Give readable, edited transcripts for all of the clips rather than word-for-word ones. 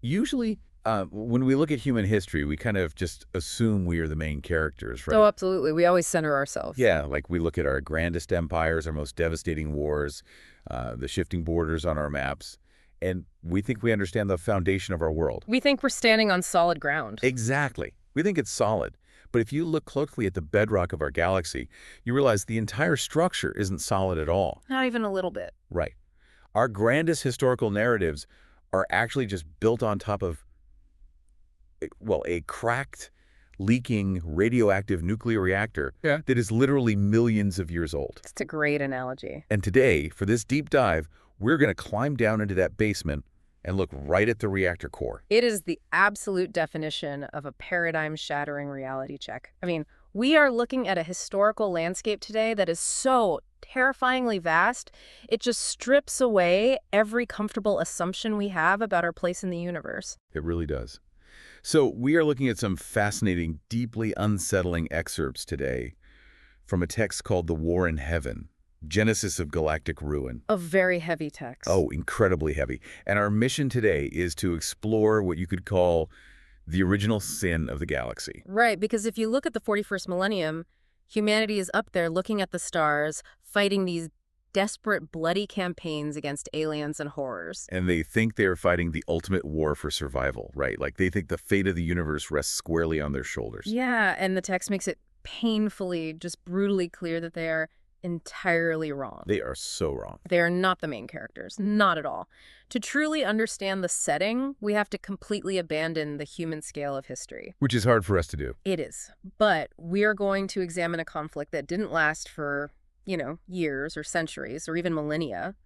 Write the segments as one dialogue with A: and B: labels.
A: Usually, when we look at human history, we kind of just assume we are the main characters,
B: Oh,
A: right?
B: absolutely. We always center ourselves.
A: Yeah, like we look at our grandest empires, our most devastating wars, the shifting borders on our maps, and we think we understand the foundation of our world.
B: We think we're standing on solid ground.
A: Exactly. We think it's solid. But if you look closely at the bedrock of our galaxy, you realize the entire structure isn't solid at all.
B: Not even a little bit.
A: Right. Our grandest historical narratives are actually just built on top of, well, a cracked, leaking radioactive nuclear reactor that is literally millions of years old.
B: It's a great analogy.
A: And today, for this deep dive, we're going to climb down into that basement and look right at the reactor core.
B: It is the absolute definition of a paradigm-shattering reality check. I mean, we are looking at a historical landscape today that is so terrifyingly vast, it just strips away every comfortable assumption we have about our place in the universe.
A: It really does. So we are looking at some fascinating, deeply unsettling excerpts today from a text called The War in Heaven, Genesis of Galactic Ruin.
B: A very heavy text.
A: Oh, incredibly heavy. And our mission today is to explore what you could call the original sin of the galaxy.
B: Right, because if you look at the 41st millennium, humanity is up there looking at the stars, fighting these desperate, bloody campaigns against aliens and horrors.
A: And they think they're fighting the ultimate war for survival, right? Like they think the fate of the universe rests squarely on their shoulders.
B: Yeah, and the text makes it painfully, just brutally clear that they are entirely wrong.
A: They are so wrong.
B: They are not the main characters, not at all. To truly understand the setting, we have to completely abandon the human scale of history.
A: Which is hard for us to do.
B: It is. But we are going to examine a conflict that didn't last for, years or centuries or even millennia.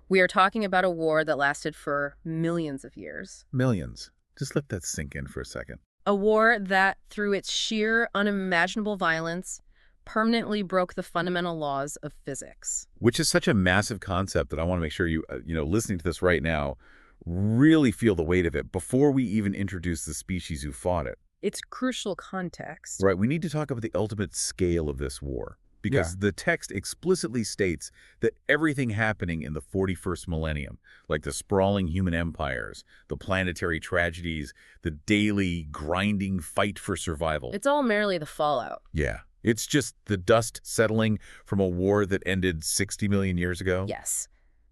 B: We are talking about a war that lasted for millions of years.
A: Millions. Just let that sink in for a second.
B: A war that, through its sheer, unimaginable violence, permanently broke the fundamental laws of physics.
A: Which is such a massive concept that I want to make sure you, listening to this right now, really feel the weight of it before we even introduce the species who fought it.
B: It's crucial context.
A: Right. We need to talk about the ultimate scale of this war. Because the text explicitly states that everything happening in the 41st millennium, like the sprawling human empires, the planetary tragedies, the daily grinding fight for survival.
B: It's all merely the fallout.
A: Yeah. It's just the dust settling from a war that ended 60 million years ago.
B: Yes.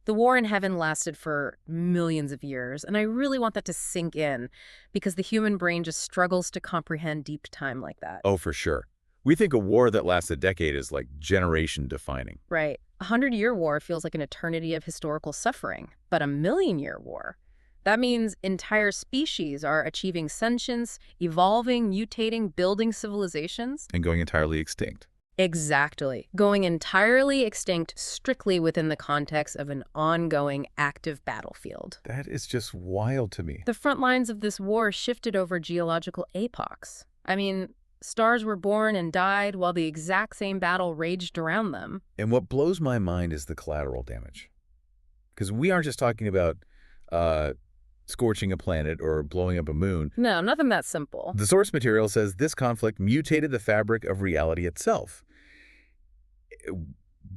B: The war in heaven lasted for millions of years, and I really want that to sink in because the human brain just struggles to comprehend deep time like that.
A: Oh, for sure. We think a war that lasts a decade is like generation defining.
B: Right. A 100-year war feels like an eternity of historical suffering, but a million-year war, that means entire species are achieving sentience, evolving, mutating, building civilizations.
A: And going entirely extinct.
B: Exactly. Going entirely extinct strictly within the context of an ongoing active battlefield.
A: That is just wild to me.
B: The front lines of this war shifted over geological epochs. I mean, stars were born and died while the exact same battle raged around them.
A: And what blows my mind is the collateral damage. Because we aren't just talking about scorching a planet or blowing up a moon.
B: No, nothing that simple.
A: The source material says this conflict mutated the fabric of reality itself.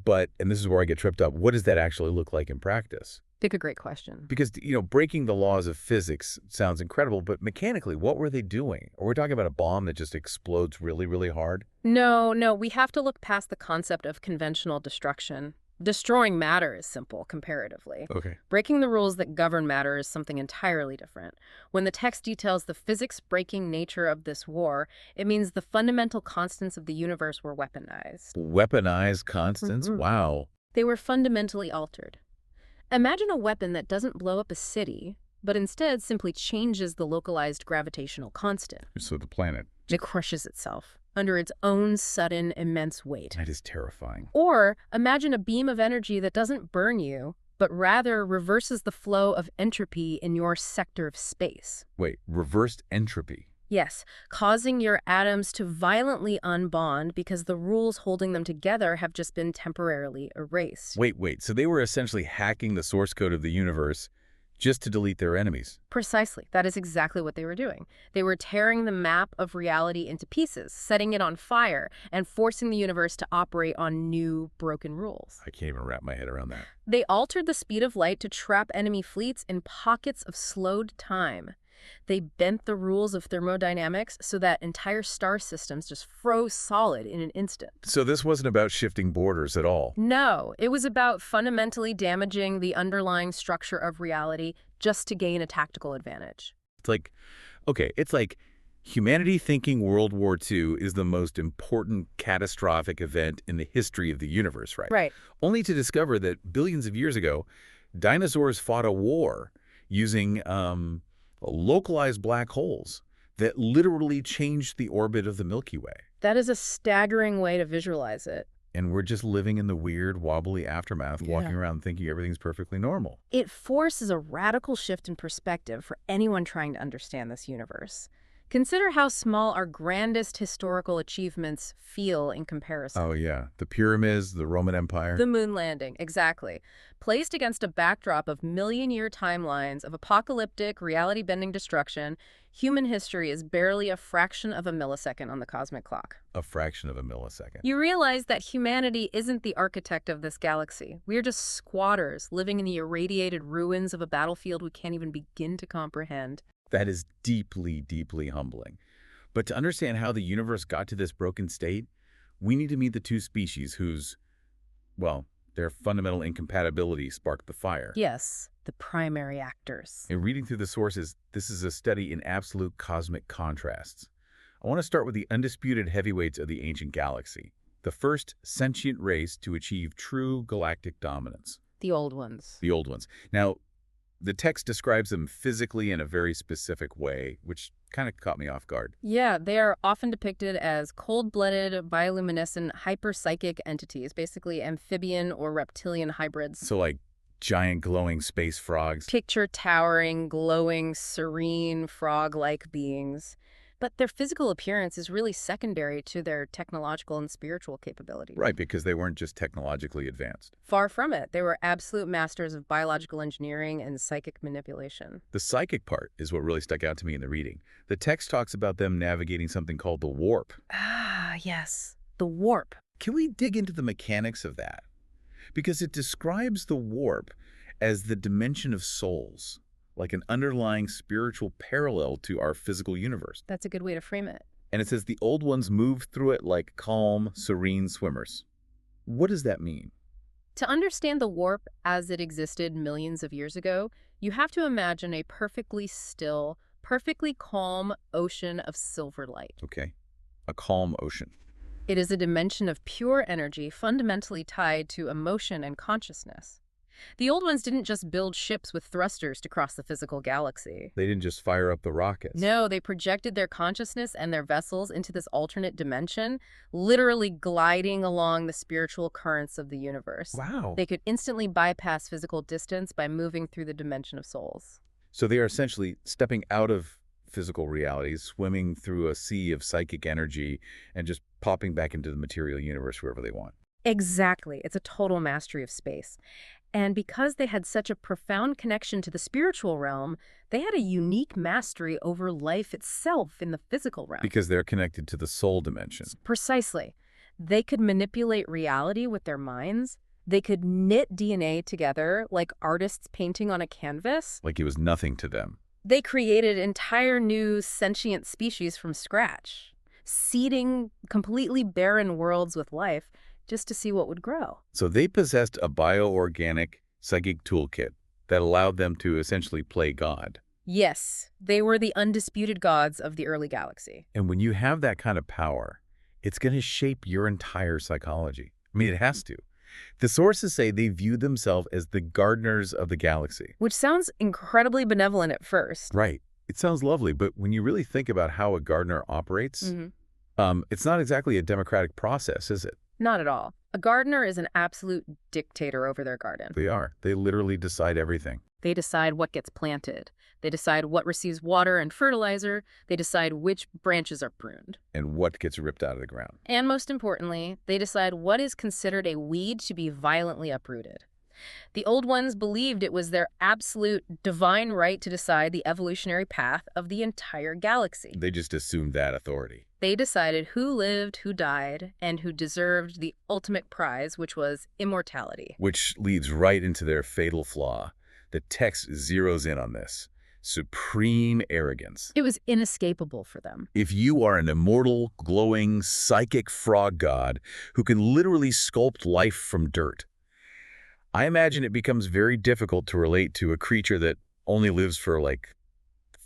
A: But, and this is where I get tripped up, what does that actually look like in practice?
B: Pick a great question.
A: Because, breaking the laws of physics sounds incredible, but mechanically, what were they doing? Are we talking about a bomb that just explodes really, really hard?
B: No, we have to look past the concept of conventional destruction. Destroying matter is simple, comparatively.
A: Okay.
B: Breaking the rules that govern matter is something entirely different. When the text details the physics-breaking nature of this war, it means the fundamental constants of the universe were weaponized.
A: Weaponized constants? Wow.
B: They were fundamentally altered. Imagine a weapon that doesn't blow up a city, but instead simply changes the localized gravitational constant.
A: So the planet.
B: It crushes itself under its own sudden, immense weight.
A: That is terrifying.
B: Or imagine a beam of energy that doesn't burn you, but rather reverses the flow of entropy in your sector of space.
A: Wait, reversed entropy?
B: Yes, causing your atoms to violently unbond because the rules holding them together have just been temporarily erased.
A: Wait. So they were essentially hacking the source code of the universe, just to delete their enemies.
B: Precisely. That is exactly what they were doing. They were tearing the map of reality into pieces, setting it on fire, and forcing the universe to operate on new, broken rules.
A: I can't even wrap my head around that.
B: They altered the speed of light to trap enemy fleets in pockets of slowed time. They bent the rules of thermodynamics so that entire star systems just froze solid in an instant.
A: So this wasn't about shifting borders at all.
B: No, it was about fundamentally damaging the underlying structure of reality just to gain a tactical advantage.
A: It's like humanity thinking World War II is the most important catastrophic event in the history of the universe, right?
B: Right.
A: Only to discover that billions of years ago, dinosaurs fought a war using localized black holes that literally changed the orbit of the Milky Way.
B: That is a staggering way to visualize it.
A: And we're just living in the weird, wobbly aftermath, walking around thinking everything's perfectly normal.
B: It forces a radical shift in perspective for anyone trying to understand this universe. Consider how small our grandest historical achievements feel in comparison.
A: Oh, yeah. The pyramids, the Roman Empire.
B: The moon landing, exactly. Placed against a backdrop of million-year timelines of apocalyptic, reality-bending destruction, human history is barely a fraction of a millisecond on the cosmic clock.
A: A fraction of a millisecond.
B: You realize that humanity isn't the architect of this galaxy. We're just squatters living in the irradiated ruins of a battlefield we can't even begin to comprehend.
A: That is deeply, deeply humbling. But to understand how the universe got to this broken state, we need to meet the two species whose, well, their fundamental incompatibility sparked the fire.
B: Yes, the primary actors.
A: In reading through the sources, this is a study in absolute cosmic contrasts. I want to start with the undisputed heavyweights of the ancient galaxy, the first sentient race to achieve true galactic dominance.
B: The old ones.
A: The old ones. Now, the text describes them physically in a very specific way, which kind of caught me off guard.
B: Yeah, they are often depicted as cold-blooded, bioluminescent, hyperpsychic entities, basically amphibian or reptilian hybrids.
A: So like giant glowing space frogs.
B: Picture towering, glowing, serene, frog-like beings. But their physical appearance is really secondary to their technological and spiritual capabilities.
A: Right, because they weren't just technologically advanced.
B: Far from it. They were absolute masters of biological engineering and psychic manipulation.
A: The psychic part is what really stuck out to me in the reading. The text talks about them navigating something called the warp.
B: Ah, yes. The warp.
A: Can we dig into the mechanics of that? Because it describes the warp as the dimension of souls, like an underlying spiritual parallel to our physical universe.
B: That's a good way to frame it.
A: And it says the old ones move through it like calm, serene swimmers. What does that mean?
B: To understand the warp as it existed millions of years ago, you have to imagine a perfectly still, perfectly calm ocean of silver light.
A: Okay, a calm ocean.
B: It is a dimension of pure energy fundamentally tied to emotion and consciousness. The old ones didn't just build ships with thrusters to cross the physical galaxy.
A: They didn't just fire up the rockets.
B: No, they projected their consciousness and their vessels into this alternate dimension, literally gliding along the spiritual currents of the universe.
A: Wow.
B: They could instantly bypass physical distance by moving through the dimension of souls.
A: So they are essentially stepping out of physical realities, swimming through a sea of psychic energy, and just popping back into the material universe wherever they want.
B: Exactly. It's a total mastery of space. And because they had such a profound connection to the spiritual realm, they had a unique mastery over life itself in the physical realm.
A: Because they're connected to the soul dimension.
B: Precisely. They could manipulate reality with their minds. They could knit DNA together like artists painting on a canvas.
A: Like it was nothing to them.
B: They created entire new sentient species from scratch, seeding completely barren worlds with life just to see what would grow.
A: So they possessed a bioorganic psychic toolkit that allowed them to essentially play God.
B: Yes, they were the undisputed gods of the early galaxy.
A: And when you have that kind of power, it's going to shape your entire psychology. I mean, it has to. The sources say they viewed themselves as the gardeners of the galaxy.
B: Which sounds incredibly benevolent at first.
A: Right. It sounds lovely, but when you really think about how a gardener operates, it's not exactly a democratic process, is it?
B: Not at all. A gardener is an absolute dictator over their garden.
A: They are. They literally decide everything.
B: They decide what gets planted. They decide what receives water and fertilizer. They decide which branches are pruned.
A: And what gets ripped out of the ground.
B: And most importantly, they decide what is considered a weed to be violently uprooted. The Old Ones believed it was their absolute divine right to decide the evolutionary path of the entire galaxy.
A: They just assumed that authority.
B: They decided who lived, who died, and who deserved the ultimate prize, which was immortality.
A: Which leads right into their fatal flaw. The text zeroes in on this. Supreme arrogance.
B: It was inescapable for them.
A: If you are an immortal, glowing, psychic frog god who can literally sculpt life from dirt, I imagine it becomes very difficult to relate to a creature that only lives for like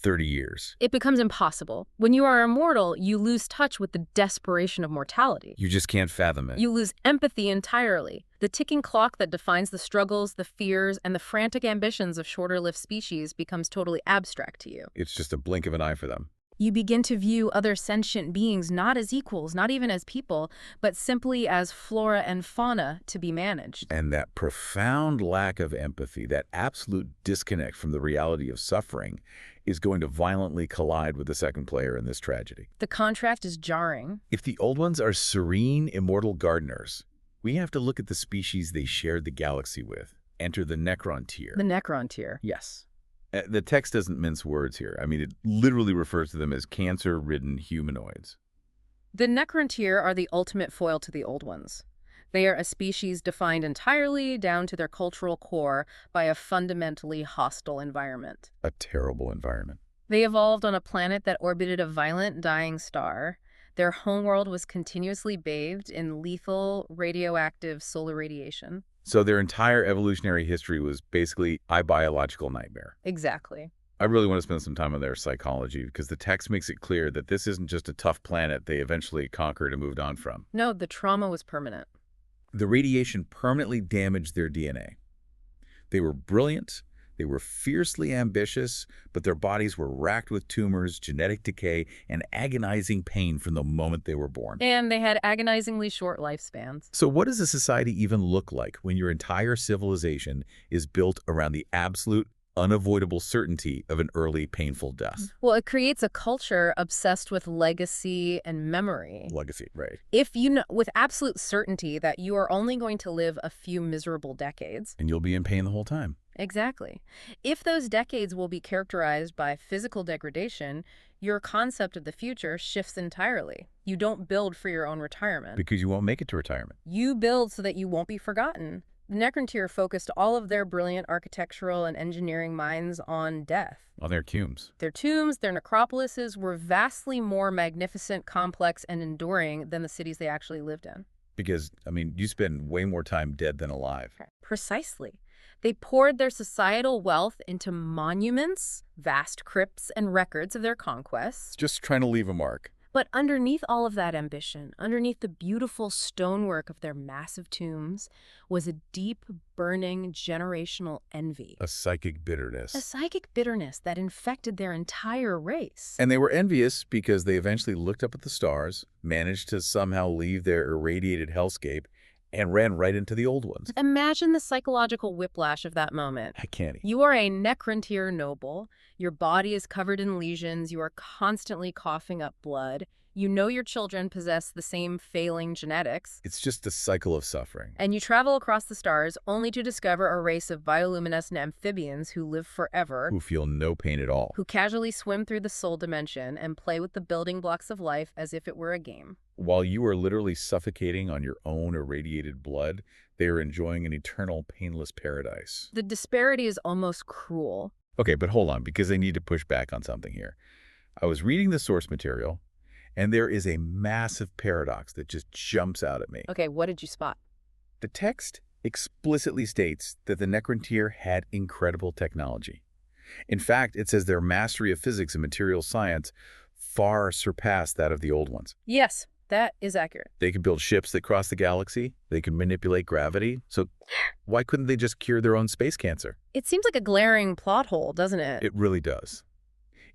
A: 30 years.
B: It becomes impossible. When you are immortal, you lose touch with the desperation of mortality.
A: You just can't fathom it.
B: You lose empathy entirely. The ticking clock that defines the struggles, the fears, and the frantic ambitions of shorter-lived species becomes totally abstract to you.
A: It's just a blink of an eye for them.
B: You begin to view other sentient beings not as equals, not even as people, but simply as flora and fauna to be managed.
A: And that profound lack of empathy, that absolute disconnect from the reality of suffering, is going to violently collide with the second player in this tragedy.
B: The contrast is jarring.
A: If the Old Ones are serene, immortal gardeners, we have to look at the species they shared the galaxy with. Enter the Necron tier.
B: The Necron tier.
A: Yes. The text doesn't mince words here. I mean, it literally refers to them as cancer-ridden humanoids.
B: The Necron tier are the ultimate foil to the Old Ones. They are a species defined entirely down to their cultural core by a fundamentally hostile environment.
A: A terrible environment.
B: They evolved on a planet that orbited a violent, dying star. Their homeworld was continuously bathed in lethal, radioactive solar radiation.
A: So their entire evolutionary history was basically a biological nightmare.
B: Exactly.
A: I really want to spend some time on their psychology because the text makes it clear that this isn't just a tough planet they eventually conquered and moved on from.
B: No, the trauma was permanent.
A: The radiation permanently damaged their DNA. They were brilliant, they were fiercely ambitious, but their bodies were racked with tumors, genetic decay, and agonizing pain from the moment they were born.
B: And they had agonizingly short lifespans.
A: So what does a society even look like when your entire civilization is built around the absolute, unavoidable certainty of an early, painful death?
B: Well, it creates a culture obsessed with legacy and memory.
A: Legacy, right.
B: If you know with absolute certainty that you are only going to live a few miserable decades.
A: And you'll be in pain the whole time.
B: Exactly. If those decades will be characterized by physical degradation, your concept of the future shifts entirely. You don't build for your own retirement.
A: Because you won't make it to retirement.
B: You build so that you won't be forgotten. The Necron tier focused all of their brilliant architectural and engineering minds on death.
A: On their tombs.
B: Their tombs, their necropolises were vastly more magnificent, complex, and enduring than the cities they actually lived in.
A: Because, I mean, you spend way more time dead than alive.
B: Precisely. They poured their societal wealth into monuments, vast crypts, and records of their conquests.
A: Just trying to leave a mark.
B: But underneath all of that ambition, underneath the beautiful stonework of their massive tombs, was a deep, burning, generational envy.
A: A psychic bitterness.
B: A psychic bitterness that infected their entire race.
A: And they were envious because they eventually looked up at the stars, managed to somehow leave their irradiated hellscape, and ran right into the Old Ones.
B: Imagine the psychological whiplash of that moment.
A: I can't.
B: You are a Necron tier noble. Your body is covered in lesions. You are constantly coughing up blood. You know your children possess the same failing genetics.
A: It's just a cycle of suffering.
B: And you travel across the stars only to discover a race of bioluminescent amphibians who live forever.
A: Who feel no pain at all.
B: Who casually swim through the soul dimension and play with the building blocks of life as if it were a game.
A: While you are literally suffocating on your own irradiated blood, they are enjoying an eternal, painless paradise.
B: The disparity is almost cruel.
A: Okay, but hold on, because I need to push back on something here. I was reading the source material, and there is a massive paradox that just jumps out at me.
B: Okay, what did you spot?
A: The text explicitly states that the Necron tier had incredible technology. In fact, it says their mastery of physics and material science far surpassed that of the Old Ones.
B: Yes, that is accurate.
A: They could build ships that cross the galaxy. They could manipulate gravity. So why couldn't they just cure their own space cancer?
B: It seems like a glaring plot hole, doesn't it?
A: It really does.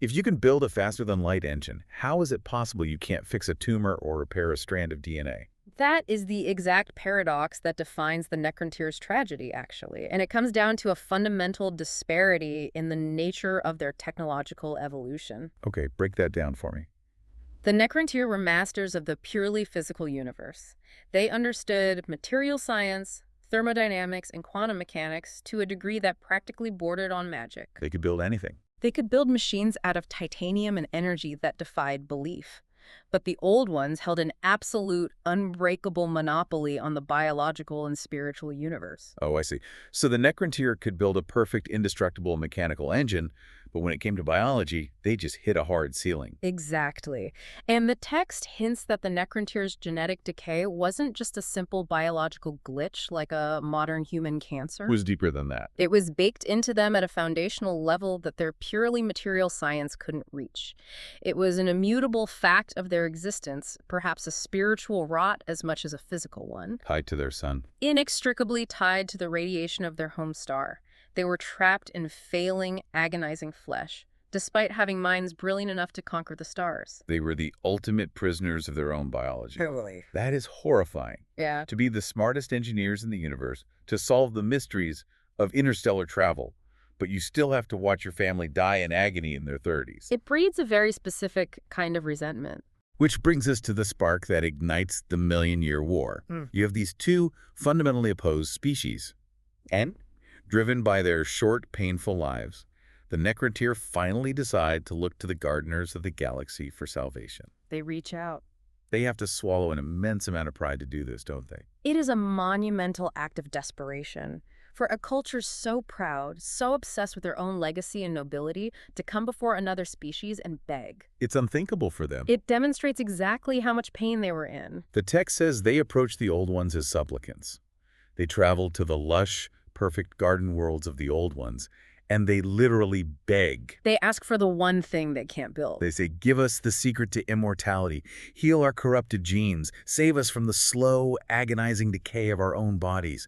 A: If you can build a faster-than-light engine, how is it possible you can't fix a tumor or repair a strand of DNA?
B: That is the exact paradox that defines the Necron tier's tragedy, actually. And it comes down to a fundamental disparity in the nature of their technological evolution.
A: Okay, break that down for me.
B: The Necron tier were masters of the purely physical universe. They understood material science, thermodynamics, and quantum mechanics to a degree that practically bordered on magic.
A: They could build anything.
B: They could build machines out of titanium and energy that defied belief. But the old ones held an absolute, unbreakable monopoly on the biological and spiritual universe.
A: Oh, I see. So the Necrontyr could build a perfect, indestructible mechanical engine, but when it came to biology, they just hit a hard ceiling.
B: Exactly. And the text hints that the Necrontyr's genetic decay wasn't just a simple biological glitch like a modern human cancer.
A: It was deeper than that.
B: It was baked into them at a foundational level that their purely material science couldn't reach. It was an immutable fact of their existence, perhaps a spiritual rot as much as a physical one,
A: Tied to their sun.
B: inextricably tied to the radiation of their home star. They were trapped in failing, agonizing flesh, despite having minds brilliant enough to conquer the stars.
A: They were the ultimate prisoners of their own biology.
B: Totally.
A: That is horrifying.
B: Yeah.
A: To be the smartest engineers in the universe, to solve the mysteries of interstellar travel, but you still have to watch your family die in agony in their 30s.
B: It breeds a very specific kind of resentment.
A: Which brings us to the spark that ignites the Million-Year War. You have these two fundamentally opposed species. And, driven by their short, painful lives, the Necrontyr finally decide to look to the gardeners of the galaxy for salvation.
B: They reach out.
A: They have to swallow an immense amount of pride to do this, don't they?
B: It is a monumental act of desperation for a culture so proud, so obsessed with their own legacy and nobility, to come before another species and beg.
A: It's unthinkable for them.
B: It demonstrates exactly how much pain they were in.
A: The text says they approached the Old Ones as supplicants. They traveled to the lush, perfect garden worlds of the Old Ones, and they literally beg.
B: They ask for the one thing they can't build.
A: They say, give us the secret to immortality, heal our corrupted genes, save us from the slow, agonizing decay of our own bodies.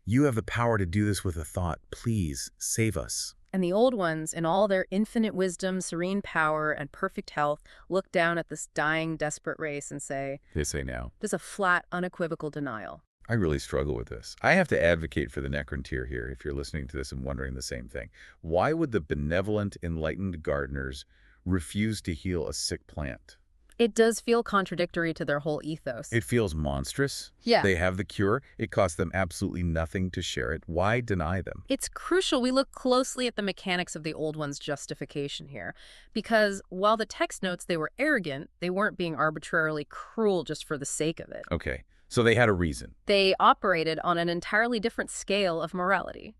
A: You have the power to do this with a thought. Please, save us.
B: And the Old Ones, in all their infinite wisdom, serene power, and perfect health, look down at this dying, desperate race and say,
A: They say now.
B: there's a flat, unequivocal denial.
A: I really struggle with this. I have to advocate for the Necrontyr here if you're listening to this and wondering the same thing. Why would the benevolent, enlightened gardeners refuse to heal a sick plant?
B: It does feel contradictory to their whole ethos.
A: It feels monstrous.
B: Yeah.
A: They have the cure. It costs them absolutely nothing to share it. Why deny them?
B: It's crucial we look closely at the mechanics of the Old Ones' justification here, because while the text notes they were arrogant, they weren't being arbitrarily cruel just for the sake of it.
A: Okay, so they had a reason.
B: They operated on an entirely different scale of morality.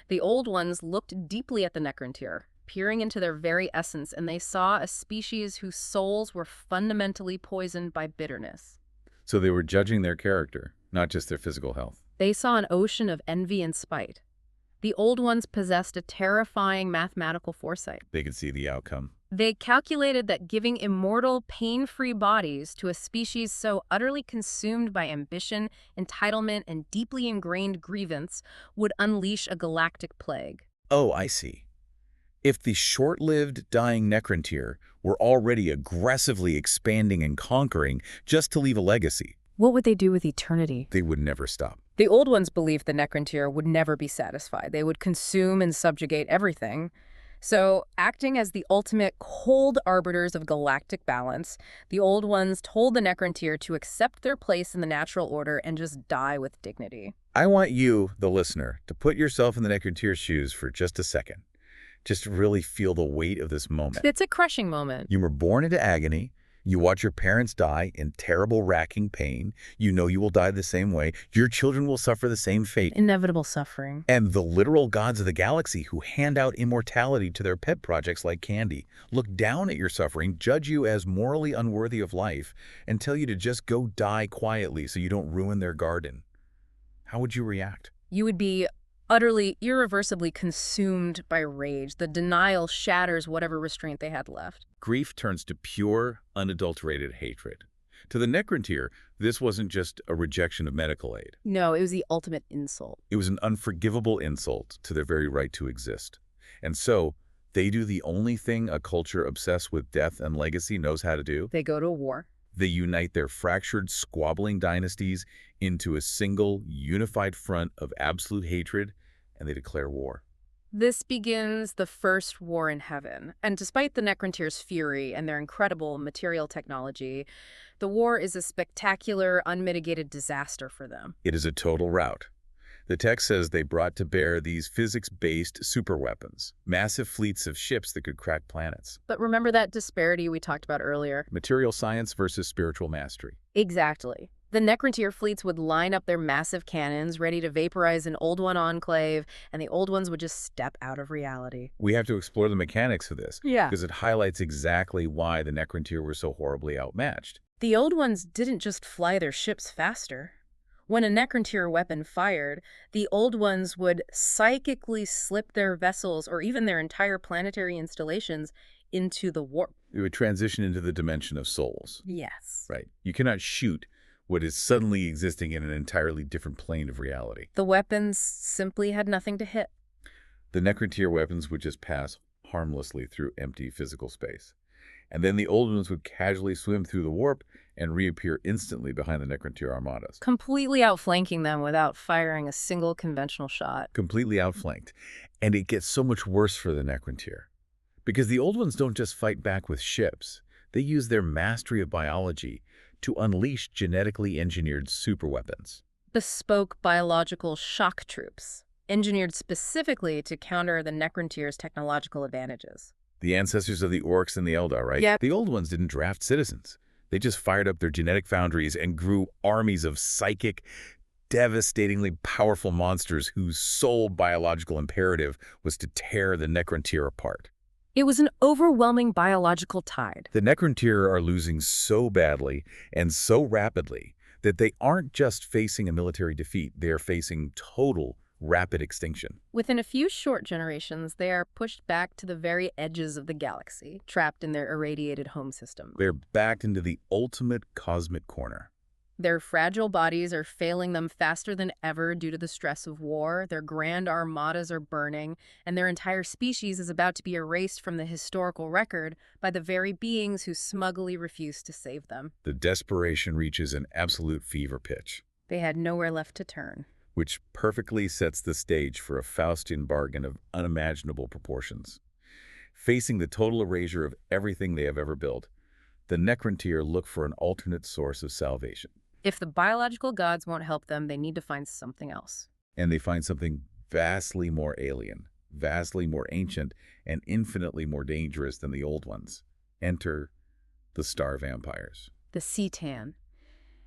B: The Old Ones looked deeply at the Necrontyr, peering into their very essence, and they saw a species whose souls were fundamentally poisoned by bitterness.
A: So they were judging their character, not just their physical health.
B: They saw an ocean of envy and spite. The Old Ones possessed a terrifying mathematical foresight.
A: They could see the outcome.
B: They calculated that giving immortal, pain-free bodies to a species so utterly consumed by ambition, entitlement, and deeply ingrained grievance would unleash a galactic plague.
A: Oh, I see. If the short-lived, dying Necrontyr were already aggressively expanding and conquering just to leave a legacy,
B: What would they do with eternity?
A: they would never stop.
B: The Old Ones believed the Necrontyr would never be satisfied. They would consume and subjugate everything. So, acting as the ultimate cold arbiters of galactic balance, the Old Ones told the Necrontyr to accept their place in the natural order and just die with dignity.
A: I want you, the listener, to put yourself in the Necrontyr's shoes for just a second. Just to really feel the weight of this moment.
B: It's a crushing moment.
A: You were born into agony. You watch your parents die in terrible, racking pain. You know you will die the same way. Your children will suffer the same fate.
B: Inevitable suffering.
A: And the literal gods of the galaxy who hand out immortality to their pet projects like candy look down at your suffering, judge you as morally unworthy of life, and tell you to just go die quietly so you don't ruin their garden. How would you react?
B: You would be utterly, irreversibly consumed by rage. The denial shatters whatever restraint they had left.
A: Grief turns to pure, unadulterated hatred. To the Necrontyr, this wasn't just a rejection of medical aid.
B: No, it was the ultimate insult.
A: It was an unforgivable insult to their very right to exist. And so, they do the only thing a culture obsessed with death and legacy knows how to do.
B: They go to war.
A: They unite their fractured, squabbling dynasties into a single, unified front of absolute hatred, and they declare war.
B: This begins the first war in heaven, and despite the Necrontyr's fury and their incredible material technology, the war is a spectacular, unmitigated disaster for them.
A: It is a total rout. The text says they brought to bear these physics-based superweapons, massive fleets of ships that could crack planets.
B: But remember that disparity we talked about earlier?
A: Material science versus spiritual mastery.
B: Exactly. The Necrontyr fleets would line up their massive cannons, ready to vaporize an Old One enclave, and the Old Ones would just step out of reality.
A: We have to explore the mechanics of this,
B: Yeah.
A: because it highlights exactly why the Necrontyr were so horribly outmatched.
B: The Old Ones didn't just fly their ships faster. When a Necrontyr weapon fired, the Old Ones would psychically slip their vessels or even their entire planetary installations into the warp.
A: It would transition into the dimension of souls.
B: Yes.
A: Right. You cannot shoot what is suddenly existing in an entirely different plane of reality.
B: The weapons simply had nothing to hit.
A: The Necrontyr weapons would just pass harmlessly through empty physical space. And then the Old Ones would casually swim through the warp and reappear instantly behind the Necrontyr armadas.
B: Completely outflanking them without firing a single conventional shot.
A: Completely outflanked. And it gets so much worse for the Necrontyr. Because the Old Ones don't just fight back with ships. They use their mastery of biology to unleash genetically engineered superweapons.
B: Bespoke biological shock troops, engineered specifically to counter the Necrontyr's technological advantages.
A: The ancestors of the Orcs and the Eldar, right?
B: Yep.
A: The Old Ones didn't draft citizens. They just fired up their genetic foundries and grew armies of psychic, devastatingly powerful monsters whose sole biological imperative was to tear the Necrontyr apart.
B: It was an overwhelming biological tide.
A: The Necrontyr are losing so badly and so rapidly that they aren't just facing a military defeat, they are facing total rapid extinction.
B: Within a few short generations, they are pushed back to the very edges of the galaxy, trapped in their irradiated home system.
A: They're backed into the ultimate cosmic corner.
B: Their fragile bodies are failing them faster than ever due to the stress of war, their grand armadas are burning, and their entire species is about to be erased from the historical record by the very beings who smugly refused to save them.
A: The desperation reaches an absolute fever pitch,
B: They had nowhere left to turn.
A: which perfectly sets the stage for a Faustian bargain of unimaginable proportions. Facing the total erasure of everything they have ever built, the Necrontyr look for an alternate source of salvation.
B: If the biological gods won't help them, they need to find something else.
A: And they find something vastly more alien, vastly more ancient, and infinitely more dangerous than the Old Ones. Enter the Star Vampires.
B: The C'tan.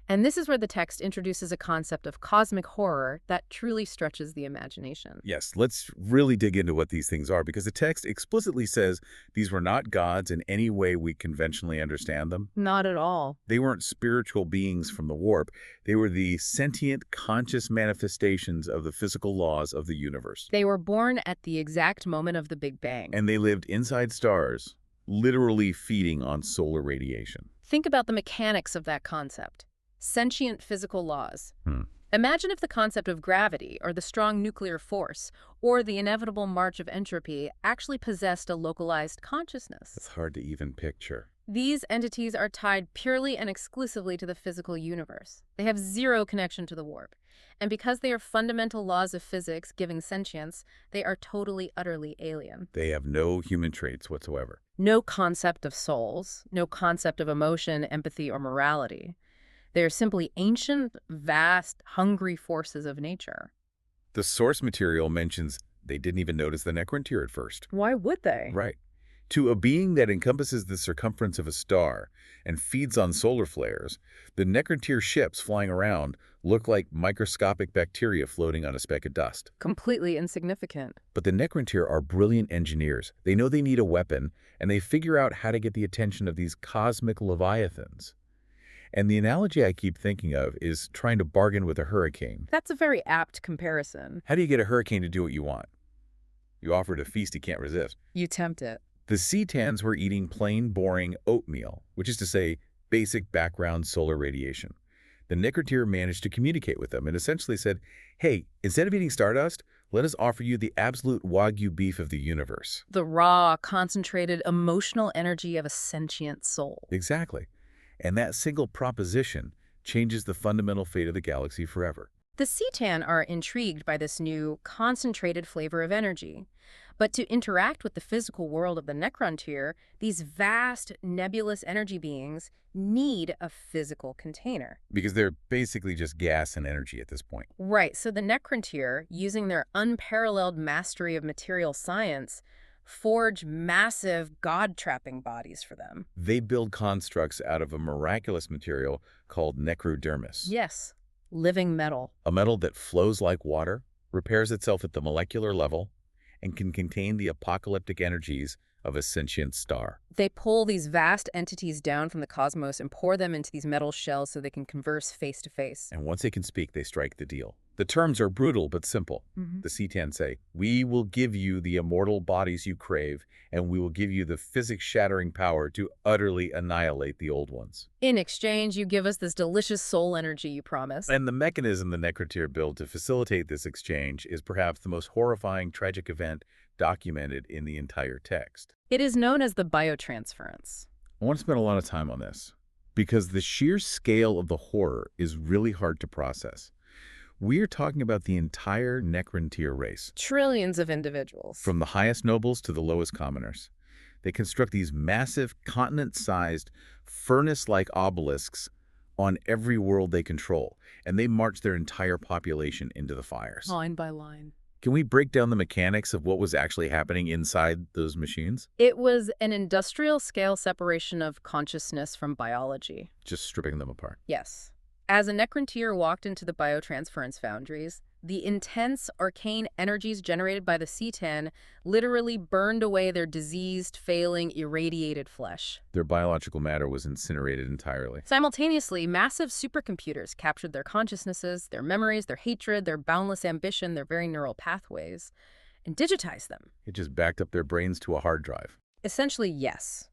B: And this is where the text introduces a concept of cosmic horror that truly stretches the imagination.
A: Yes, let's really dig into what these things are, because the text explicitly says these were not gods in any way we conventionally understand them.
B: Not at all.
A: They weren't spiritual beings from the warp. They were the sentient, conscious manifestations of the physical laws of the universe.
B: They were born at the exact moment of the Big Bang.
A: And they lived inside stars, literally feeding on solar radiation.
B: Think about the mechanics of that concept. Sentient physical laws. Imagine if the concept of gravity, or the strong nuclear force, or the inevitable march of entropy actually possessed a localized consciousness.
A: It's hard to even picture.
B: These entities are tied purely and exclusively to the physical universe. They have zero connection to the warp. And because they are fundamental laws of physics giving sentience, they are totally, utterly alien.
A: They have no human traits whatsoever.
B: No concept of souls, no concept of emotion, empathy, or morality. They are simply ancient, vast, hungry forces of nature.
A: The source material mentions they didn't even notice the Necrontyr at first.
B: Why would they?
A: Right. To a being that encompasses the circumference of a star and feeds on solar flares, the Necrontyr ships flying around look like microscopic bacteria floating on a speck of dust.
B: Completely insignificant.
A: But the Necrontyr are brilliant engineers. They know they need a weapon, and they figure out how to get the attention of these cosmic leviathans. And the analogy I keep thinking of is trying to bargain with a hurricane.
B: That's a very apt comparison.
A: How do you get a hurricane to do what you want? You offer it a feast he can't resist.
B: You tempt it.
A: The C'tans were eating plain, boring oatmeal, which is to say, basic background solar radiation. The Necrontyr managed to communicate with them and essentially said, hey, instead of eating stardust, let us offer you the absolute Wagyu beef of the universe.
B: The raw, concentrated, emotional energy of a sentient soul.
A: Exactly. And that single proposition changes the fundamental fate of the galaxy forever.
B: The C'tan are intrigued by this new, concentrated flavor of energy. But to interact with the physical world of the Necrontyr, these vast, nebulous energy beings need a physical container.
A: Because they're basically just gas and energy at this point.
B: Right, so the Necrontyr, using their unparalleled mastery of material science, forge massive god-trapping bodies for them.
A: They build constructs out of a miraculous material called necrodermis.
B: Yes, living metal.
A: A metal that flows like water, repairs itself at the molecular level, and can contain the apocalyptic energies of a sentient star.
B: They pull these vast entities down from the cosmos and pour them into these metal shells so they can converse face to face.
A: And once they can speak, they strike the deal. The terms are brutal but simple. The C'tan say, "We will give you the immortal bodies you crave, and we will give you the physics-shattering power to utterly annihilate the old ones."
B: In exchange, you give us this delicious soul energy you promise.
A: And the mechanism the Necrotyr built to facilitate this exchange is perhaps the most horrifying, tragic event documented in the entire text.
B: It is known as the biotransference.
A: I want to spend a lot of time on this, because the sheer scale of the horror is really hard to process. We're talking about the entire Necrontyr race,
B: Trillions of individuals.
A: from the highest nobles to the lowest commoners. They construct these massive, continent-sized, furnace-like obelisks on every world they control, and they march their entire population into the fires.
B: Line by line.
A: Can we break down the mechanics of what was actually happening inside those machines?
B: It was an industrial-scale separation of consciousness from biology.
A: Just stripping them apart.
B: Yes. As a Necrontyr walked into the biotransference foundries, the intense, arcane energies generated by the C'tan literally burned away their diseased, failing, irradiated flesh.
A: Their biological matter was incinerated entirely.
B: Simultaneously, massive supercomputers captured their consciousnesses, their memories, their hatred, their boundless ambition, their very neural pathways, and digitized them.
A: It just backed up their brains to a hard drive.
B: Essentially, yes.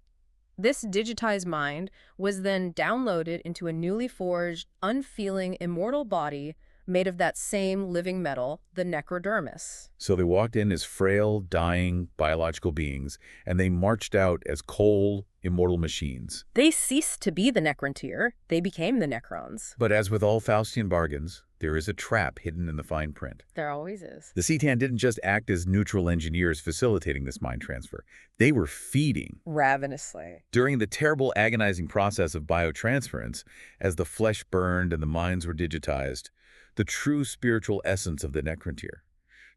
B: This digitized mind was then downloaded into a newly forged, unfeeling, immortal body made of that same living metal, the necrodermis.
A: So they walked in as frail, dying, biological beings, and they marched out as cold, immortal machines.
B: They ceased to be the Necrontyr. They became the Necrons.
A: But as with all Faustian bargains, there is a trap hidden in the fine print.
B: There always is.
A: The C'tan didn't just act as neutral engineers facilitating this mind transfer. They were feeding.
B: Ravenously.
A: During the terrible, agonizing process of biotransference, as the flesh burned and the minds were digitized, the true spiritual essence of the Necrontyr,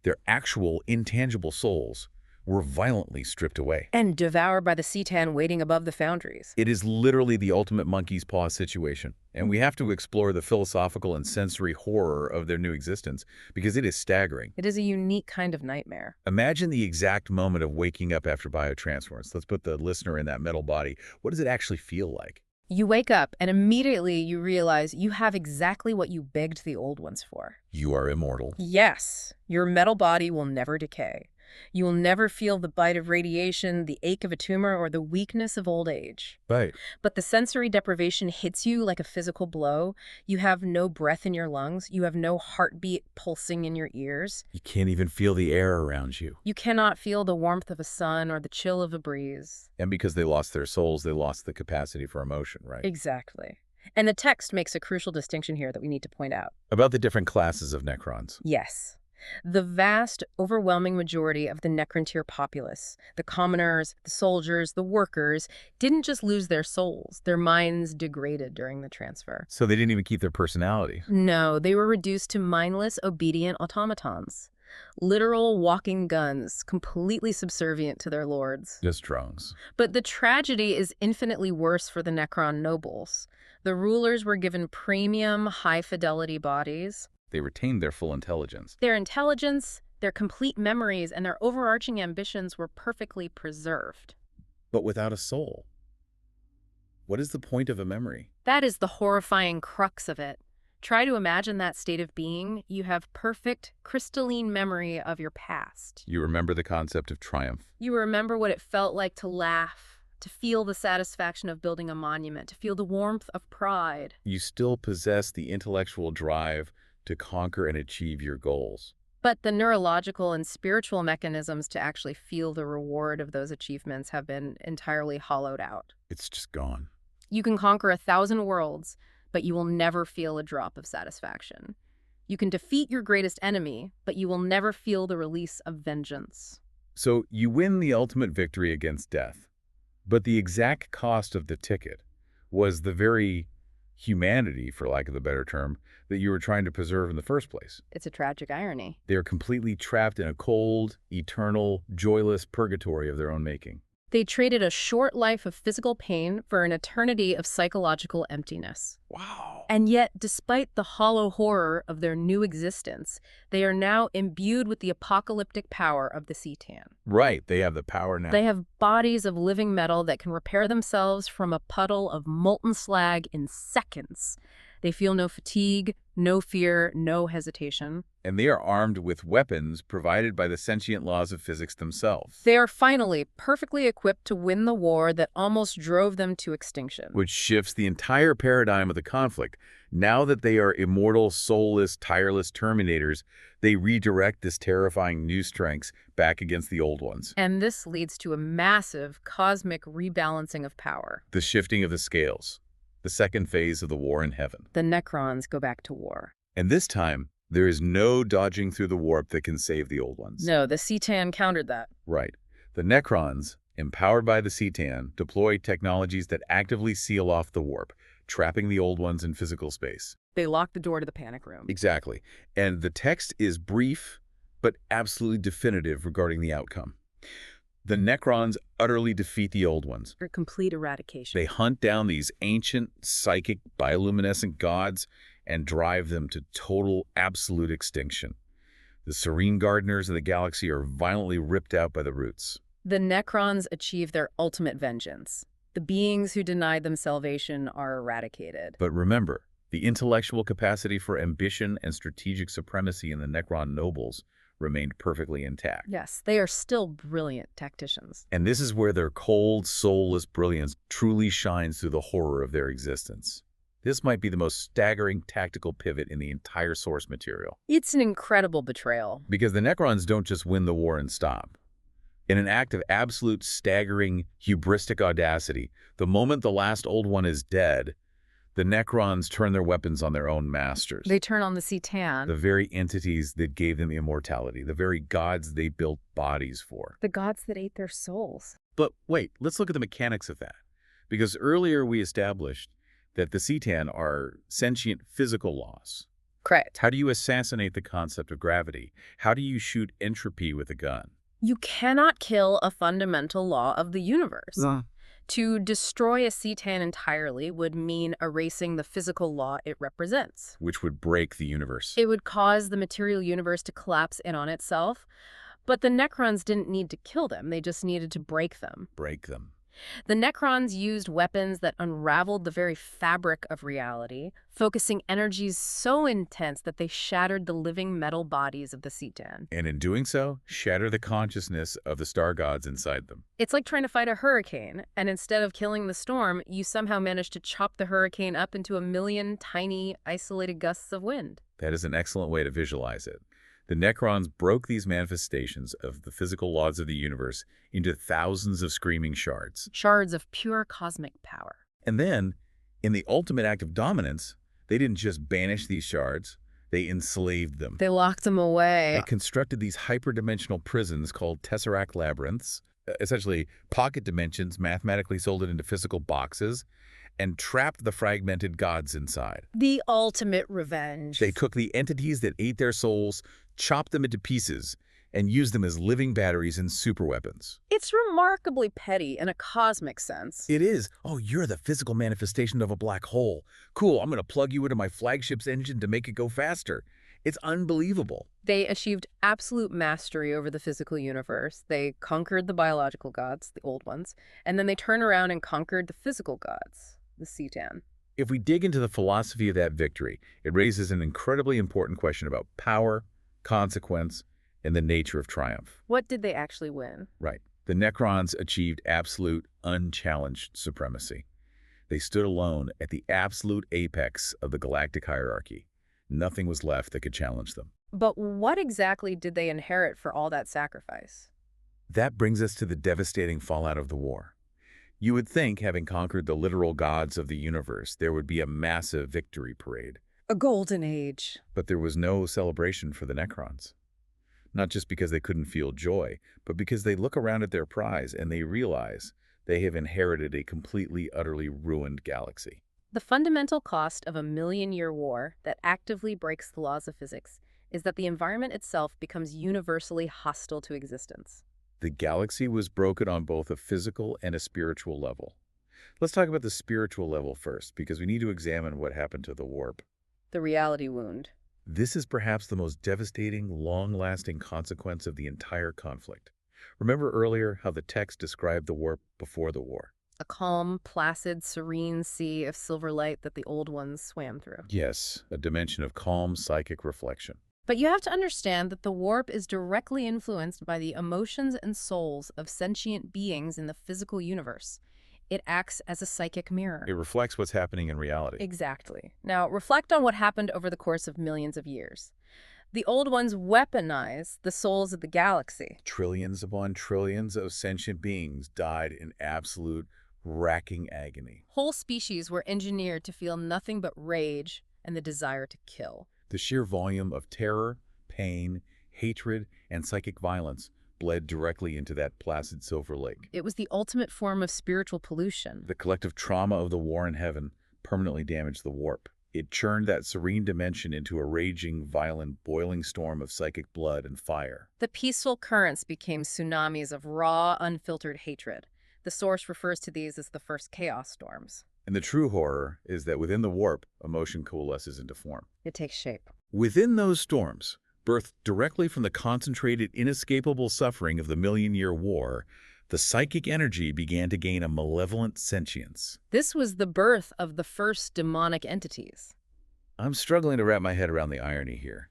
A: their actual, intangible souls, were violently stripped away.
B: And devoured by the C'tan waiting above the foundries.
A: It is literally the ultimate monkey's paw situation, and we have to explore the philosophical and sensory horror of their new existence, because it is staggering.
B: It is a unique kind of nightmare.
A: Imagine the exact moment of waking up after biotransference. Let's put the listener in that metal body. What does it actually feel like?
B: You wake up, and immediately you realize you have exactly what you begged the old ones for.
A: You are immortal.
B: Yes, your metal body will never decay. You will never feel the bite of radiation, the ache of a tumor, or the weakness of old age.
A: Right.
B: But the sensory deprivation hits you like a physical blow. You have no breath in your lungs. You have no heartbeat pulsing in your ears.
A: You can't even feel the air around you.
B: You cannot feel the warmth of a sun or the chill of a breeze.
A: And because they lost their souls, they lost the capacity for emotion, right?
B: Exactly. And the text makes a crucial distinction here that we need to point out.
A: About the different classes of Necrons.
B: Yes. The vast, overwhelming majority of the Necrontyr populace, the commoners, the soldiers, the workers, didn't just lose their souls. Their minds degraded during the transfer.
A: So they didn't even keep their personality.
B: No, they were reduced to mindless, obedient automatons. Literal walking guns, completely subservient to their lords.
A: Just drones.
B: But the tragedy is infinitely worse for the Necron nobles. The rulers were given premium, high-fidelity bodies.
A: They retained their full intelligence.
B: Their intelligence, their complete memories, and their overarching ambitions were perfectly preserved.
A: But without a soul. What is the point of a memory?
B: That is the horrifying crux of it. Try to imagine that state of being. You have perfect, crystalline memory of your past.
A: You remember the concept of triumph.
B: You remember what it felt like to laugh, to feel the satisfaction of building a monument, to feel the warmth of pride.
A: You still possess the intellectual drive to conquer and achieve your goals.
B: But the neurological and spiritual mechanisms to actually feel the reward of those achievements have been entirely hollowed out.
A: It's just gone.
B: You can conquer 1,000 worlds, but you will never feel a drop of satisfaction. You can defeat your greatest enemy, but you will never feel the release of vengeance.
A: So you win the ultimate victory against death, but the exact cost of the ticket was the very humanity, for lack of a better term, that you were trying to preserve in the first place.
B: It's a tragic irony.
A: They are completely trapped in a cold, eternal, joyless purgatory of their own making.
B: They traded a short life of physical pain for an eternity of psychological emptiness.
A: Wow.
B: And yet, despite the hollow horror of their new existence, they are now imbued with the apocalyptic power of the C'tan.
A: Right, they have the power now.
B: They have bodies of living metal that can repair themselves from a puddle of molten slag in seconds. They feel no fatigue, no fear, no hesitation.
A: And they are armed with weapons provided by the sentient laws of physics themselves.
B: They are finally perfectly equipped to win the war that almost drove them to extinction.
A: Which shifts the entire paradigm of the conflict. Now that they are immortal, soulless, tireless Terminators, they redirect this terrifying new strengths back against the old ones.
B: And this leads to a massive cosmic rebalancing of power.
A: The shifting of the scales. The second phase of the war in heaven.
B: The Necrons go back to war.
A: And this time, there is no dodging through the warp that can save the old ones.
B: No, the C'tan countered that.
A: Right. The Necrons, empowered by the C'tan, deploy technologies that actively seal off the warp, trapping the old ones in physical space.
B: They lock the door to the panic room.
A: Exactly. And the text is brief, but absolutely definitive regarding the outcome. The Necrons utterly defeat the old ones.
B: For complete eradication.
A: They hunt down these ancient, psychic, bioluminescent gods and drive them to total, absolute extinction. The serene gardeners of the galaxy are violently ripped out by the roots.
B: The Necrons achieve their ultimate vengeance. The beings who denied them salvation are eradicated.
A: But remember, the intellectual capacity for ambition and strategic supremacy in the Necron nobles remained perfectly intact.
B: Yes, they are still brilliant tacticians.
A: And this is where their cold, soulless brilliance truly shines through the horror of their existence. This might be the most staggering tactical pivot in the entire source material.
B: It's an incredible betrayal.
A: Because the Necrons don't just win the war and stop. In an act of absolute staggering, hubristic audacity, the moment the last old one is dead, the Necrons turn their weapons on their own masters.
B: They turn on the C'tan.
A: The very entities that gave them immortality, the very gods they built bodies for.
B: The gods that ate their souls.
A: But wait, let's look at the mechanics of that. Because earlier we established that the C'tan are sentient physical laws.
B: Correct.
A: How do you assassinate the concept of gravity? How do you shoot entropy with a gun?
B: You cannot kill a fundamental law of the universe. To destroy a C'tan entirely would mean erasing the physical law it represents.
A: Which would break the universe.
B: It would cause the material universe to collapse in on itself. But the Necrons didn't need to kill them. They just needed to break them.
A: Break them.
B: The Necrons used weapons that unraveled the very fabric of reality, focusing energies so intense that they shattered the living metal bodies of the C'tan.
A: And in doing so, shatter the consciousness of the star gods inside them.
B: It's like trying to fight a hurricane, and instead of killing the storm, you somehow manage to chop the hurricane up into a million tiny, isolated gusts of wind.
A: That is an excellent way to visualize it. The Necrons broke these manifestations of the physical laws of the universe into thousands of screaming shards.
B: Shards of pure cosmic power.
A: And then, in the ultimate act of dominance, they didn't just banish these shards, they enslaved them.
B: They locked them away.
A: They constructed these hyperdimensional prisons called tesseract labyrinths, essentially pocket dimensions mathematically soldered into physical boxes, and trapped the fragmented gods inside.
B: The ultimate revenge.
A: They took the entities that ate their souls, chopped them into pieces, and used them as living batteries and superweapons.
B: It's remarkably petty in a cosmic sense.
A: It is. Oh, you're the physical manifestation of a black hole. Cool, I'm going to plug you into my flagship's engine to make it go faster. It's unbelievable.
B: They achieved absolute mastery over the physical universe. They conquered the biological gods, the old ones, and then they turn around and conquered the physical gods, the C'tan.
A: If we dig into the philosophy of that victory, it raises an incredibly important question about power, consequence, and the nature of triumph.
B: What did they actually win?
A: Right. The Necrons achieved absolute, unchallenged supremacy. They stood alone at the absolute apex of the galactic hierarchy. Nothing was left that could challenge them.
B: But what exactly did they inherit for all that sacrifice?
A: That brings us to the devastating fallout of the war. You would think, having conquered the literal gods of the universe, there would be a massive victory parade.
B: A golden age.
A: But there was no celebration for the Necrons. not just because they couldn't feel joy, but because they look around at their prize and they realize they have inherited a completely, utterly ruined galaxy.
B: The fundamental cost of a million-year war that actively breaks the laws of physics is that the environment itself becomes universally hostile to existence.
A: The galaxy was broken on both a physical and a spiritual level. Let's talk about the spiritual level first, because we need to examine what happened to the warp.
B: The reality wound.
A: This is perhaps the most devastating, long-lasting consequence of the entire conflict. Remember earlier how the text described the warp before the war?
B: A calm, placid, serene sea of silver light that the old ones swam through.
A: Yes, a dimension of calm psychic reflection.
B: But you have to understand that the warp is directly influenced by the emotions and souls of sentient beings in the physical universe. It acts as a psychic mirror.
A: It reflects what's happening in reality.
B: Exactly. Now, reflect on what happened over the course of millions of years. The old ones weaponize the souls of the galaxy.
A: Trillions upon trillions of sentient beings died in absolute, racking agony.
B: Whole species were engineered to feel nothing but rage and the desire to kill.
A: The sheer volume of terror, pain, hatred, and psychic violence bled directly into that placid silver lake.
B: It was the ultimate form of spiritual pollution.
A: The collective trauma of the war in heaven permanently damaged the warp. It churned that serene dimension into a raging, violent, boiling storm of psychic blood and fire.
B: The peaceful currents became tsunamis of raw, unfiltered hatred. The source refers to these as the first chaos storms.
A: And the true horror is that within the warp, emotion coalesces into form.
B: It takes shape.
A: Within those storms, birthed directly from the concentrated, inescapable suffering of the million-year war, the psychic energy began to gain a malevolent sentience.
B: This was the birth of the first demonic entities.
A: I'm struggling to wrap my head around the irony here.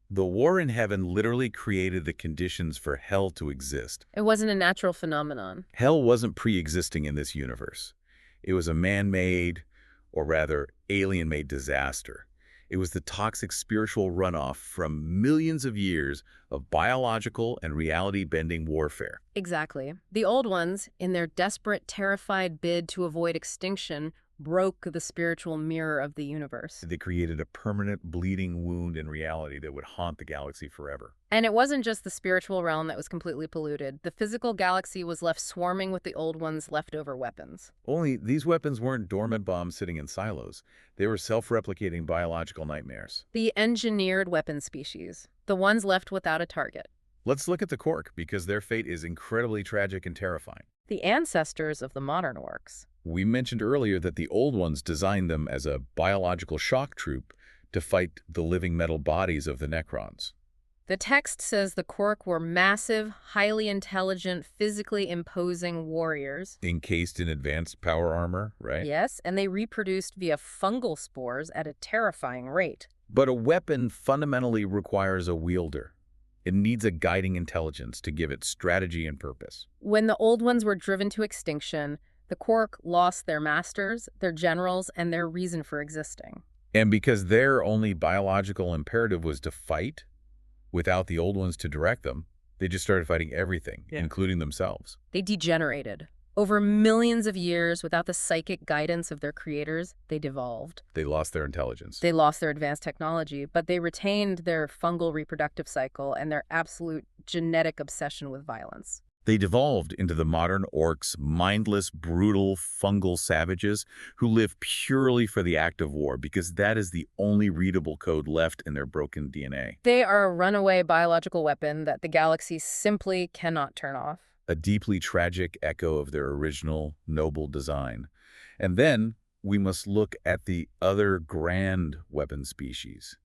A: The war in heaven literally created the conditions for hell to exist.
B: It wasn't a natural phenomenon.
A: Hell wasn't pre-existing in this universe. It was a man-made, or rather, alien-made disaster. It was the toxic spiritual runoff from millions of years of biological and reality-bending warfare.
B: Exactly. The old ones, in their desperate, terrified bid to avoid extinction, broke the spiritual mirror of the universe.
A: They created a permanent bleeding wound in reality that would haunt the galaxy forever.
B: And it wasn't just the spiritual realm that was completely polluted. The physical galaxy was left swarming with the old ones' leftover weapons.
A: Only these weapons weren't dormant bombs sitting in silos. They were self-replicating biological nightmares.
B: The engineered weapon species, the ones left without a target.
A: Let's look at the Kork, because their fate is incredibly tragic and terrifying.
B: The ancestors of the modern orcs.
A: We mentioned earlier that the old ones designed them as a biological shock troop to fight the living metal bodies of the Necrons.
B: The text says the Kork were massive, highly intelligent, physically imposing warriors.
A: Encased in advanced power armor, right?
B: Yes, and they reproduced via fungal spores at a terrifying rate.
A: But a weapon fundamentally requires a wielder. It needs a guiding intelligence to give it strategy and purpose.
B: When the old ones were driven to extinction, the Kork lost their masters, their generals, and their reason for existing.
A: And because their only biological imperative was to fight, without the old ones to direct them, they just started fighting everything, including themselves.
B: They degenerated. Over millions of years, without the psychic guidance of their creators, they devolved.
A: They lost their intelligence.
B: They lost their advanced technology, but they retained their fungal reproductive cycle and their absolute genetic obsession with violence.
A: They devolved into the modern orcs, mindless, brutal, fungal savages who live purely for the act of war because that is the only readable code left in their broken DNA.
B: They are a runaway biological weapon that the galaxy simply cannot turn off.
A: A deeply tragic echo of their original, noble design. And then we must look at the other grand weapon species,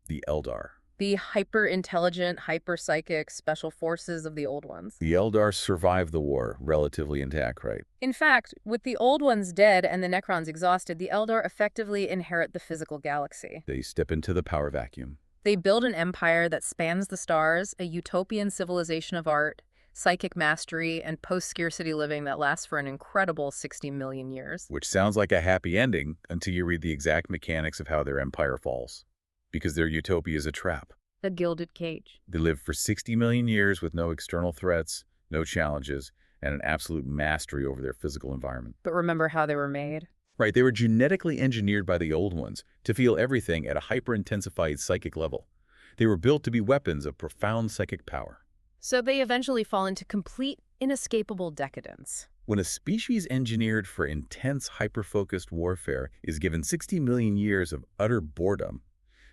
A: the Eldar.
B: The hyper-intelligent, hyper-psychic special forces of the old ones.
A: The Eldar survived the war, relatively intact, right?
B: In fact, with the old ones dead and the Necrons exhausted, the Eldar effectively inherit the physical galaxy.
A: They step into the power vacuum.
B: They build an empire that spans the stars, a utopian civilization of art, psychic mastery, and post-scarcity living that lasts for an incredible 60 million years.
A: Which sounds like a happy ending until you read the exact mechanics of how their empire falls. Because their utopia is a trap.
B: The Gilded Cage.
A: They lived for 60 million years with no external threats, no challenges, and an absolute mastery over their physical environment.
B: But remember how they were made?
A: Right, they were genetically engineered by the old ones to feel everything at a hyper-intensified psychic level. They were built to be weapons of profound psychic power.
B: So they eventually fall into complete, inescapable decadence.
A: When a species engineered for intense, hyper-focused warfare is given 60 million years of utter boredom,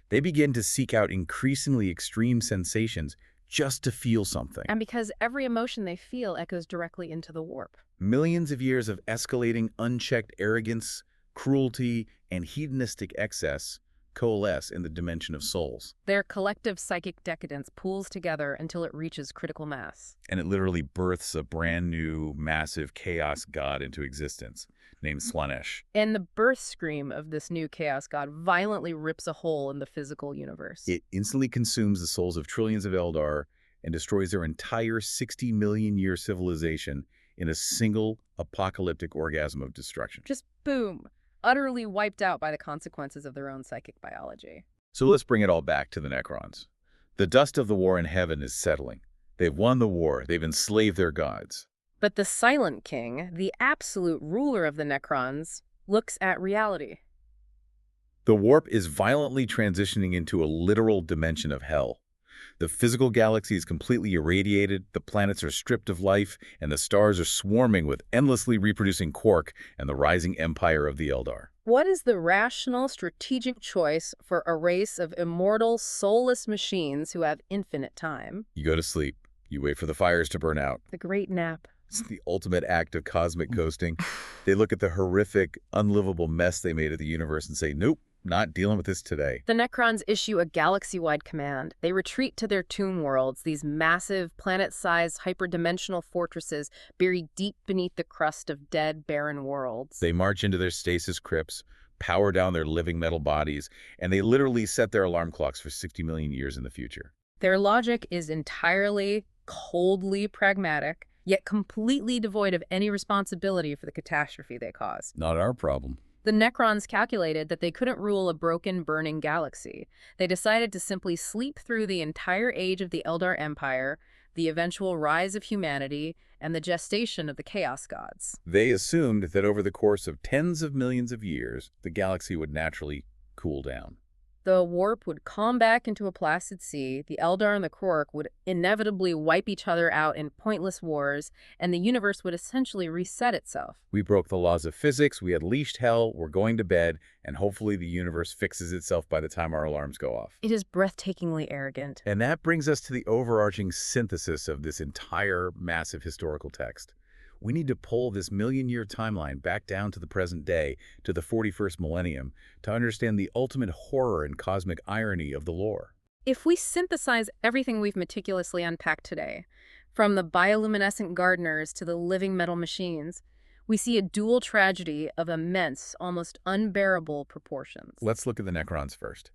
A: they begin to seek out increasingly extreme sensations just to feel something.
B: And because every emotion they feel echoes directly into the warp.
A: Millions of years of escalating, unchecked arrogance, cruelty, and hedonistic excess coalesce in the dimension of souls.
B: Their collective psychic decadence pools together until it reaches critical mass.
A: And it literally births a brand new, massive chaos god into existence, named Slaanesh.
B: And the birth scream of this new chaos god violently rips a hole in the physical universe.
A: It instantly consumes the souls of trillions of Eldar and destroys their entire 60 million year civilization in a single apocalyptic orgasm of destruction.
B: Just boom, utterly wiped out by the consequences of their own psychic biology.
A: So let's bring it all back to the Necrons. The dust of the war in heaven is settling. They've won the war. They've enslaved their gods.
B: But the Silent King, the absolute ruler of the Necrons, looks at reality.
A: The warp is violently transitioning into a literal dimension of hell. The physical galaxy is completely irradiated, the planets are stripped of life, and the stars are swarming with endlessly reproducing Quark and the rising empire of the Eldar.
B: What is the rational, strategic choice for a race of immortal, soulless machines who have infinite time?
A: You go to sleep. You wait for the fires to burn out.
B: The great nap.
A: It's the ultimate act of cosmic coasting. They look at the horrific, unlivable mess they made of the universe and say, nope, not dealing with this today.
B: The Necrons issue a galaxy-wide command. They retreat to their tomb worlds, these massive, planet-sized, hyperdimensional fortresses buried deep beneath the crust of dead, barren worlds.
A: They march into their stasis crypts, power down their living metal bodies, and they literally set their alarm clocks for 60 million years in the future.
B: Their logic is entirely, coldly pragmatic, yet completely devoid of any responsibility for the catastrophe they caused.
A: Not our problem.
B: The Necrons calculated that they couldn't rule a broken, burning galaxy. They decided to simply sleep through the entire age of the Eldar Empire, the eventual rise of humanity, and the gestation of the Chaos Gods.
A: They assumed that over the course of tens of millions of years, the galaxy would naturally cool down.
B: The warp would calm back into a placid sea, the Eldar and the Quark would inevitably wipe each other out in pointless wars, and the universe would essentially reset itself.
A: We broke the laws of physics, we unleashed hell, we're going to bed, and hopefully the universe fixes itself by the time our alarms go off.
B: It is breathtakingly arrogant.
A: And that brings us to the overarching synthesis of this entire massive historical text. We need to pull this million-year timeline back down to the present day, to the 41st millennium, to understand the ultimate horror and cosmic irony of the lore.
B: If we synthesize everything we've meticulously unpacked today, from the bioluminescent gardeners to the living metal machines, we see a dual tragedy of immense, almost unbearable proportions.
A: Let's look at the Necrons first.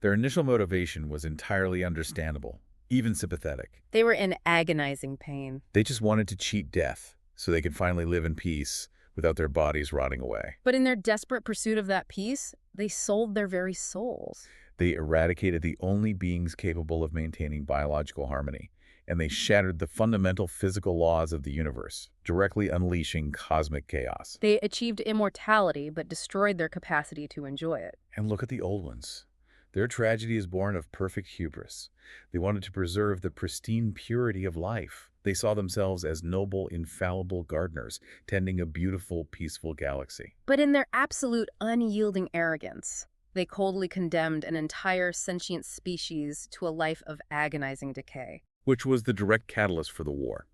A: Their initial motivation was entirely understandable, even sympathetic.
B: They were in agonizing pain.
A: They just wanted to cheat death, so they could finally live in peace without their bodies rotting away.
B: But in their desperate pursuit of that peace, they sold their very souls.
A: They eradicated the only beings capable of maintaining biological harmony, and they shattered the fundamental physical laws of the universe, directly unleashing cosmic chaos.
B: They achieved immortality, but destroyed their capacity to enjoy it.
A: And look at the old ones. Their tragedy is born of perfect hubris. They wanted to preserve the pristine purity of life. They saw themselves as noble, infallible gardeners, tending a beautiful, peaceful galaxy.
B: But in their absolute unyielding arrogance, they coldly condemned an entire sentient species to a life of agonizing decay.
A: Which was the direct catalyst for the war.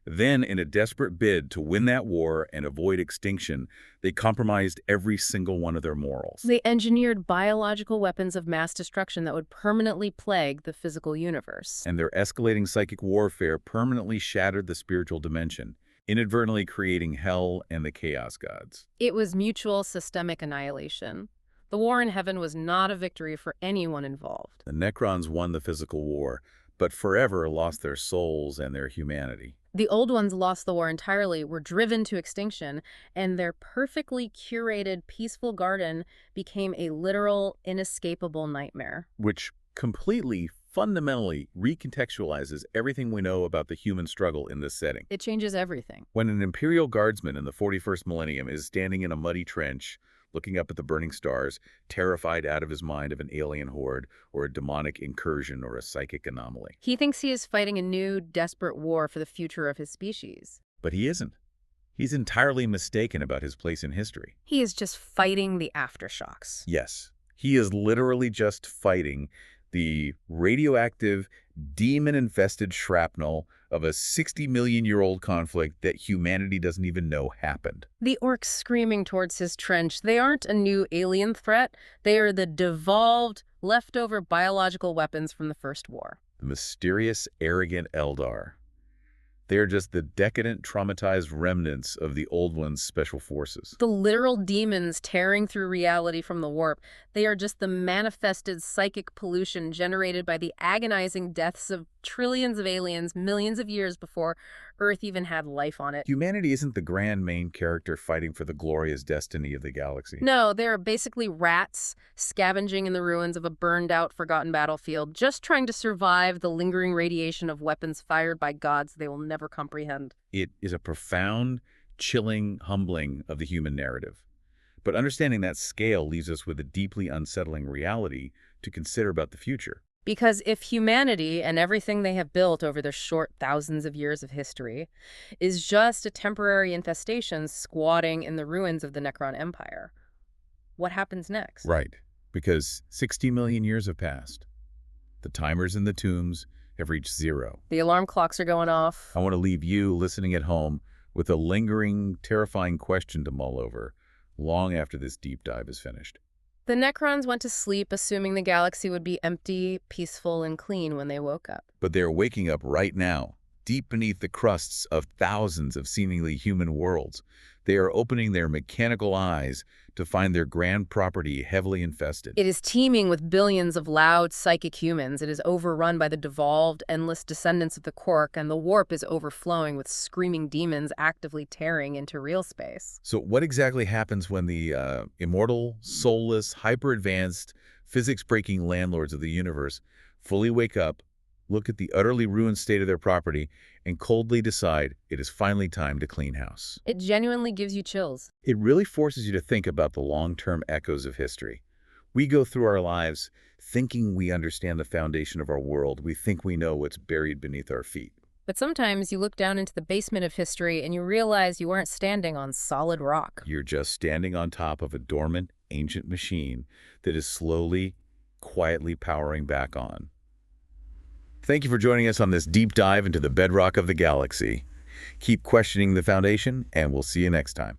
A: Then, in a desperate bid to win that war and avoid extinction, they compromised every single one of their morals.
B: They engineered biological weapons of mass destruction that would permanently plague the physical universe.
A: And their escalating psychic warfare permanently shattered the spiritual dimension, inadvertently creating hell and the chaos gods.
B: It was mutual systemic annihilation. The war in heaven was not a victory for anyone involved.
A: The Necrons won the physical war, but forever lost their souls and their humanity.
B: The old ones lost the war entirely, were driven to extinction, and their perfectly curated, peaceful garden became a literal, inescapable nightmare.
A: Which completely, fundamentally recontextualizes everything we know about the human struggle in this setting.
B: It changes everything.
A: When an Imperial Guardsman in the 41st millennium is standing in a muddy trench, looking up at the burning stars, terrified out of his mind of an alien horde or a demonic incursion or a psychic anomaly.
B: He thinks he is fighting a new, desperate war for the future of his species.
A: But he isn't. He's entirely mistaken about his place in history.
B: He is just fighting the aftershocks.
A: Yes, he is literally just fighting the radioactive, demon-infested shrapnel of a 60-million-year-old conflict that humanity doesn't even know happened.
B: The orcs screaming towards his trench, they aren't a new alien threat. They are the devolved, leftover biological weapons from the First War.
A: The mysterious, arrogant Eldar. They are just the decadent, traumatized remnants of the Old One's special forces.
B: The literal demons tearing through reality from the warp. They are just the manifested psychic pollution generated by the agonizing deaths of trillions of aliens millions of years before Earth even had life on it.
A: Humanity isn't the grand main character fighting for the glorious destiny of the galaxy.
B: No, they are basically rats scavenging in the ruins of a burned-out, forgotten battlefield, just trying to survive the lingering radiation of weapons fired by gods they will never comprehend.
A: It is a profound, chilling humbling of the human narrative. But understanding that scale leaves us with a deeply unsettling reality to consider about the future.
B: Because if humanity and everything they have built over their short thousands of years of history is just a temporary infestation squatting in the ruins of the Necron Empire, what happens next?
A: Right, because 60 million years have passed. The timers in the tombs have reached zero.
B: The alarm clocks are going off.
A: I want to leave you, listening at home, with a lingering, terrifying question to mull over long after this deep dive is finished.
B: The Necrons went to sleep assuming the galaxy would be empty, peaceful, and clean when they woke up.
A: But they're waking up right now, deep beneath the crusts of thousands of seemingly human worlds. They are opening their mechanical eyes to find their grand property heavily infested.
B: It is teeming with billions of loud, psychic humans. It is overrun by the devolved, endless descendants of the Quark, and the warp is overflowing with screaming demons actively tearing into real space.
A: So what exactly happens when the immortal, soulless, hyper-advanced, physics-breaking landlords of the universe fully wake up, look at the utterly ruined state of their property, and coldly decide it is finally time to clean house?
B: It genuinely gives you chills.
A: It really forces you to think about the long-term echoes of history. We go through our lives thinking we understand the foundation of our world. We think we know what's buried beneath our feet.
B: But sometimes you look down into the basement of history and you realize you aren't standing on solid rock.
A: You're just standing on top of a dormant, ancient machine that is slowly, quietly powering back on. Thank you for joining us on this deep dive into the bedrock of the galaxy. Keep questioning the foundation, and we'll see you next time.